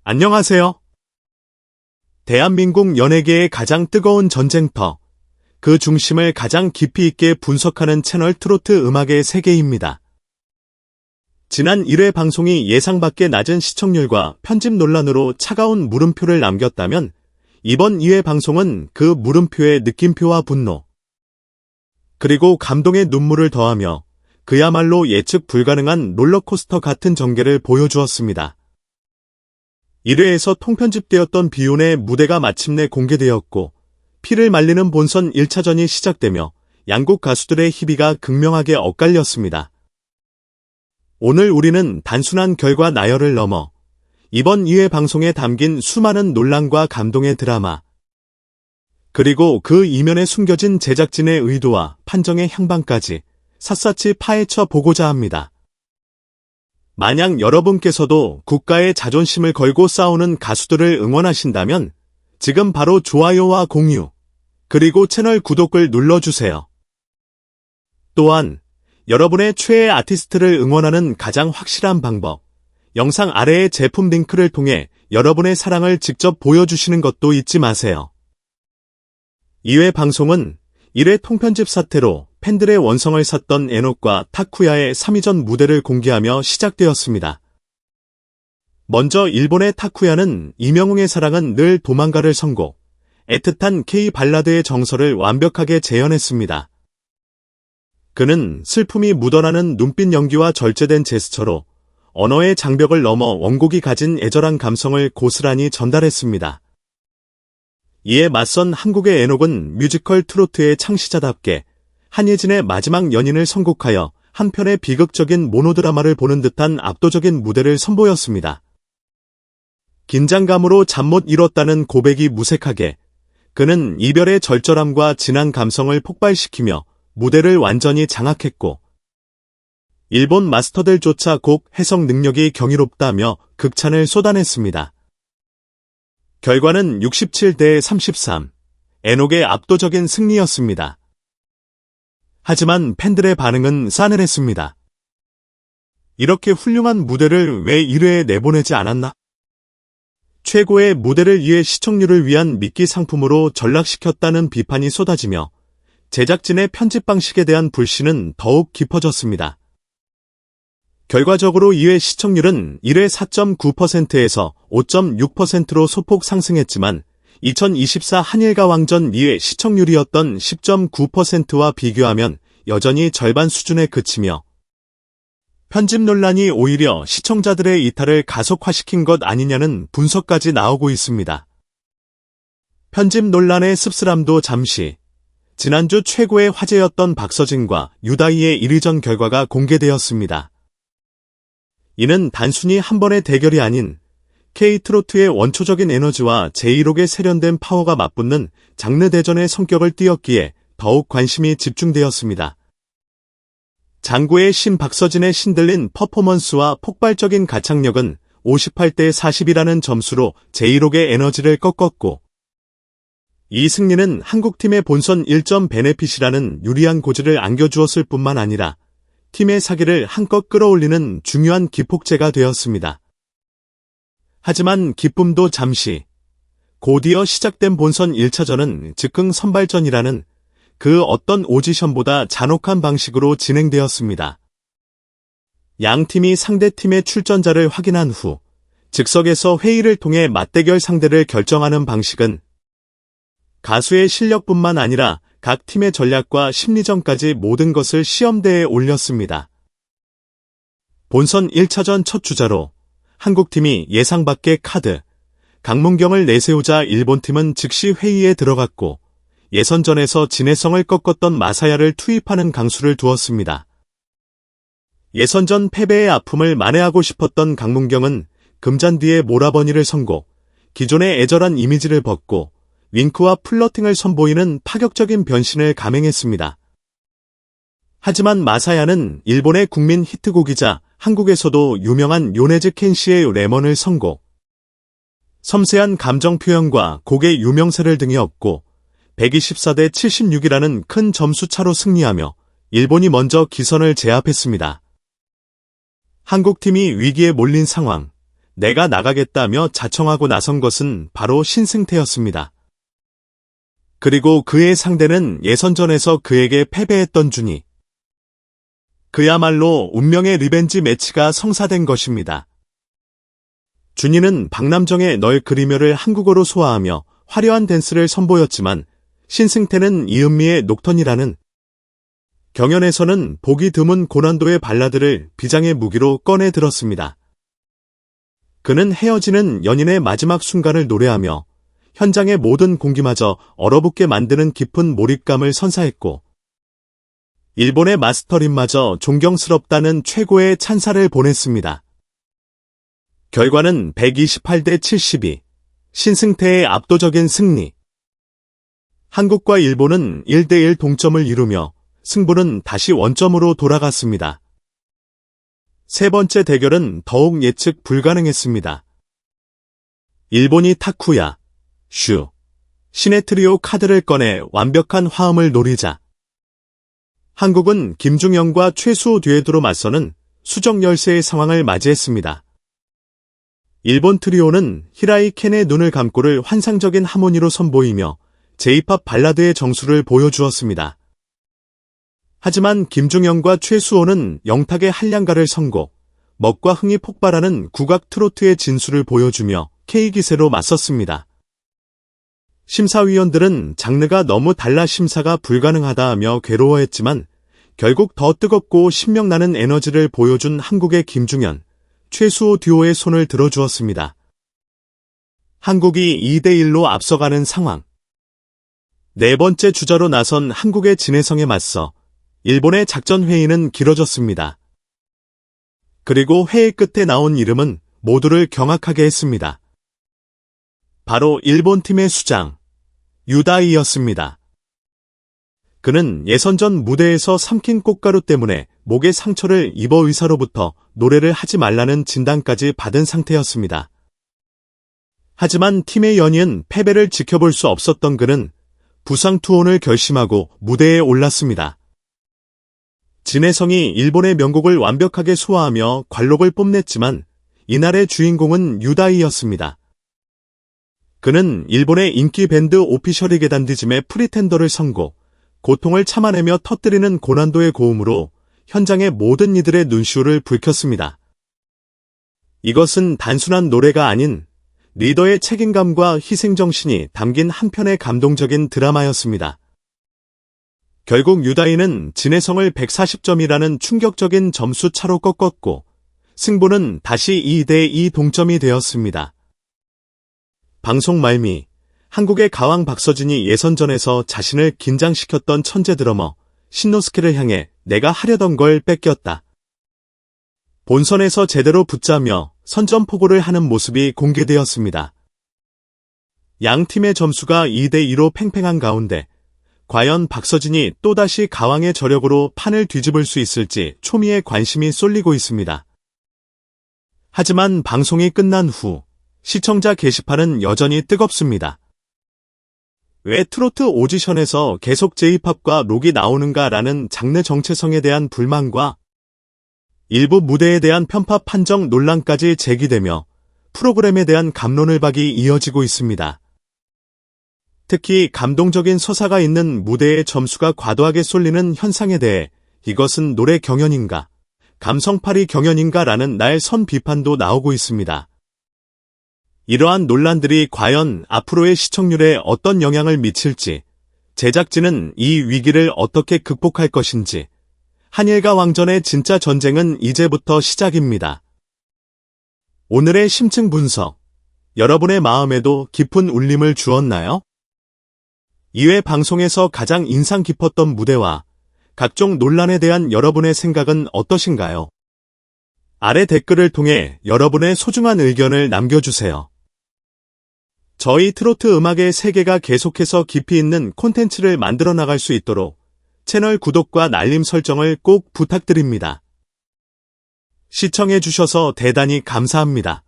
안녕하세요. 대한민국 연예계의 가장 뜨거운 전쟁터, 그 중심을 가장 깊이 있게 분석하는 채널 트로트 음악의 세계입니다. 지난 1회 방송이 예상 밖의 낮은 시청률과 편집 논란으로 차가운 물음표를 남겼다면 이번 2회 방송은 그 물음표에 느낌표와 분노, 그리고 감동의 눈물을 더하며 그야말로 예측 불가능한 롤러코스터 같은 전개를 보여주었습니다. 1회에서 통편집되었던 비운의 무대가 마침내 공개되었고 피를 말리는 본선 1차전이 시작되며 양국 가수들의 희비가 극명하게 엇갈렸습니다. 오늘 우리는 단순한 결과 나열을 넘어 이번 2회 방송에 담긴 수많은 논란과 감동의 드라마, 그리고 그 이면에 숨겨진 제작진의 의도와 판정의 향방까지 샅샅이 파헤쳐 보고자 합니다. 만약 여러분께서도 국가의 자존심을 걸고 싸우는 가수들을 응원하신다면 지금 바로 좋아요와 공유, 그리고 채널 구독을 눌러주세요. 또한 여러분의 최애 아티스트를 응원하는 가장 확실한 방법, 영상 아래의 제품 링크를 통해 여러분의 사랑을 직접 보여주시는 것도 잊지 마세요. 2회 방송은 1회 통편집 사태로 팬들의 원성을 샀던 에녹과 타쿠야의 3위전 무대를 공개하며 시작되었습니다. 먼저 일본의 타쿠야는 이명웅의 사랑은 늘 도망가를 선곡, 애틋한 K-발라드의 정서를 완벽하게 재현했습니다. 그는 슬픔이 묻어나는 눈빛 연기와 절제된 제스처로 언어의 장벽을 넘어 원곡이 가진 애절한 감성을 고스란히 전달했습니다. 이에 맞선 한국의 에녹은 뮤지컬 트로트의 창시자답게 한예진의 마지막 연인을 선곡하여 한편의 비극적인 모노드라마를 보는 듯한 압도적인 무대를 선보였습니다. 긴장감으로 잠 못 이뤘다는 고백이 무색하게 그는 이별의 절절함과 진한 감성을 폭발시키며 무대를 완전히 장악했고 일본 마스터들조차 곡 해석 능력이 경이롭다며 극찬을 쏟아냈습니다. 결과는 67대 33, 에녹의 압도적인 승리였습니다. 하지만 팬들의 반응은 싸늘했습니다. 이렇게 훌륭한 무대를 왜 1회에 내보내지 않았나? 최고의 무대를 위해 시청률을 위한 미끼 상품으로 전락시켰다는 비판이 쏟아지며 제작진의 편집 방식에 대한 불신은 더욱 깊어졌습니다. 결과적으로 2회 시청률은 1회 4.9%에서 5.6%로 소폭 상승했지만 2024 한일가왕전 2회 시청률이었던 10.9%와 비교하면 여전히 절반 수준에 그치며 편집 논란이 오히려 시청자들의 이탈을 가속화시킨 것 아니냐는 분석까지 나오고 있습니다. 편집 논란의 씁쓸함도 잠시, 지난주 최고의 화제였던 박서진과 유다희의 1위전 결과가 공개되었습니다. 이는 단순히 한 번의 대결이 아닌 K-트로트의 원초적인 에너지와 제1록의 세련된 파워가 맞붙는 장르 대전의 성격을 띄었기에 더욱 관심이 집중되었습니다. 장구의 신 박서진의 신들린 퍼포먼스와 폭발적인 가창력은 58대 40이라는 점수로 제1록의 에너지를 꺾었고 이 승리는 한국팀의 본선 1점 베네핏이라는 유리한 고지를 안겨주었을 뿐만 아니라 팀의 사기를 한껏 끌어올리는 중요한 기폭제가 되었습니다. 하지만 기쁨도 잠시, 곧이어 시작된 본선 1차전은 즉흥 선발전이라는 그 어떤 오디션보다 잔혹한 방식으로 진행되었습니다. 양 팀이 상대 팀의 출전자를 확인한 후 즉석에서 회의를 통해 맞대결 상대를 결정하는 방식은 가수의 실력뿐만 아니라 각 팀의 전략과 심리전까지 모든 것을 시험대에 올렸습니다. 본선 1차전 첫 주자로 한국팀이 예상 밖의 카드, 강문경을 내세우자 일본팀은 즉시 회의에 들어갔고 예선전에서 진해성을 꺾었던 마사야를 투입하는 강수를 두었습니다. 예선전 패배의 아픔을 만회하고 싶었던 강문경은 금잔디의 모라버니를 선곡, 기존의 애절한 이미지를 벗고 윙크와 플러팅을 선보이는 파격적인 변신을 감행했습니다. 하지만 마사야는 일본의 국민 히트곡이자 한국에서도 유명한 요네즈 켄시의 레몬을 선곡, 섬세한 감정 표현과 곡의 유명세를 등에 업고 124대 76이라는 큰 점수 차로 승리하며 일본이 먼저 기선을 제압했습니다. 한국팀이 위기에 몰린 상황, 내가 나가겠다며 자청하고 나선 것은 바로 신승태였습니다. 그리고 그의 상대는 예선전에서 그에게 패배했던 준이. 그야말로 운명의 리벤지 매치가 성사된 것입니다. 준이는 박남정의 널 그리며를 한국어로 소화하며 화려한 댄스를 선보였지만 신승태는 이은미의 녹턴이라는 경연에서는 보기 드문 고난도의 발라드를 비장의 무기로 꺼내 들었습니다. 그는 헤어지는 연인의 마지막 순간을 노래하며 현장의 모든 공기마저 얼어붙게 만드는 깊은 몰입감을 선사했고 일본의 마스터린마저 존경스럽다는 최고의 찬사를 보냈습니다. 결과는 128대 72, 신승태의 압도적인 승리. 한국과 일본은 1대1 동점을 이루며 승부는 다시 원점으로 돌아갔습니다. 세 번째 대결은 더욱 예측 불가능했습니다. 일본이 타쿠야, 슈, 신의 트리오 카드를 꺼내 완벽한 화음을 노리자 한국은 김중영과 최수호 듀엣으로 맞서는 수정 열세의 상황을 맞이했습니다. 일본 트리오는 히라이 켄의 눈을 감고를 환상적인 하모니로 선보이며 J-팝 발라드의 정수를 보여주었습니다. 하지만 김중영과 최수호는 영탁의 한량가를 선곡, 멋과 흥이 폭발하는 국악 트로트의 진수를 보여주며 K기세로 맞섰습니다. 심사위원들은 장르가 너무 달라 심사가 불가능하다 하며 괴로워했지만 결국 더 뜨겁고 신명나는 에너지를 보여준 한국의 김중현, 최수호 듀오의 손을 들어주었습니다. 한국이 2대1로 앞서가는 상황. 네 번째 주자로 나선 한국의 진해성에 맞서 일본의 작전 회의는 길어졌습니다. 그리고 회의 끝에 나온 이름은 모두를 경악하게 했습니다. 바로 일본 팀의 수장, 유다이였습니다. 그는 예선전 무대에서 삼킨 꽃가루 때문에 목에 상처를 입어 의사로부터 노래를 하지 말라는 진단까지 받은 상태였습니다. 하지만 팀의 연이은 패배를 지켜볼 수 없었던 그는 부상 투혼을 결심하고 무대에 올랐습니다. 진해성이 일본의 명곡을 완벽하게 소화하며 관록을 뽐냈지만 이날의 주인공은 유다이였습니다. 그는 일본의 인기 밴드 오피셜이 계단디즘의 프리텐더를 선곡, 고통을 참아내며 터뜨리는 고난도의 고음으로 현장의 모든 이들의 눈시울을 불켰습니다. 이것은 단순한 노래가 아닌 리더의 책임감과 희생정신이 담긴 한편의 감동적인 드라마였습니다. 결국 유다이는 진해성을 140점이라는 충격적인 점수 차로 꺾었고 승부는 다시 2대2 동점이 되었습니다. 방송 말미, 한국의 가왕 박서진이 예선전에서 자신을 긴장시켰던 천재 드러머 신노스케를 향해 내가 하려던 걸 뺏겼다. 본선에서 제대로 붙자며 선전포고를 하는 모습이 공개되었습니다. 양 팀의 점수가 2대2로 팽팽한 가운데 과연 박서진이 또다시 가왕의 저력으로 판을 뒤집을 수 있을지 초미의 관심이 쏠리고 있습니다. 하지만 방송이 끝난 후 시청자 게시판은 여전히 뜨겁습니다. 왜 트로트 오디션에서 계속 J-팝과 록이 나오는가라는 장르 정체성에 대한 불만과 일부 무대에 대한 편파 판정 논란까지 제기되며 프로그램에 대한 갑론을박이 이어지고 있습니다. 특히 감동적인 서사가 있는 무대에 점수가 과도하게 쏠리는 현상에 대해 이것은 노래 경연인가, 감성파리 경연인가라는 날선 비판도 나오고 있습니다. 이러한 논란들이 과연 앞으로의 시청률에 어떤 영향을 미칠지, 제작진은 이 위기를 어떻게 극복할 것인지, 한일과 왕전의 진짜 전쟁은 이제부터 시작입니다. 오늘의 심층 분석, 여러분의 마음에도 깊은 울림을 주었나요? 이외 방송에서 가장 인상 깊었던 무대와 각종 논란에 대한 여러분의 생각은 어떠신가요? 아래 댓글을 통해 여러분의 소중한 의견을 남겨주세요. 저희 트로트 음악의 세계가 계속해서 깊이 있는 콘텐츠를 만들어 나갈 수 있도록 채널 구독과 알림 설정을 꼭 부탁드립니다. 시청해주셔서 대단히 감사합니다.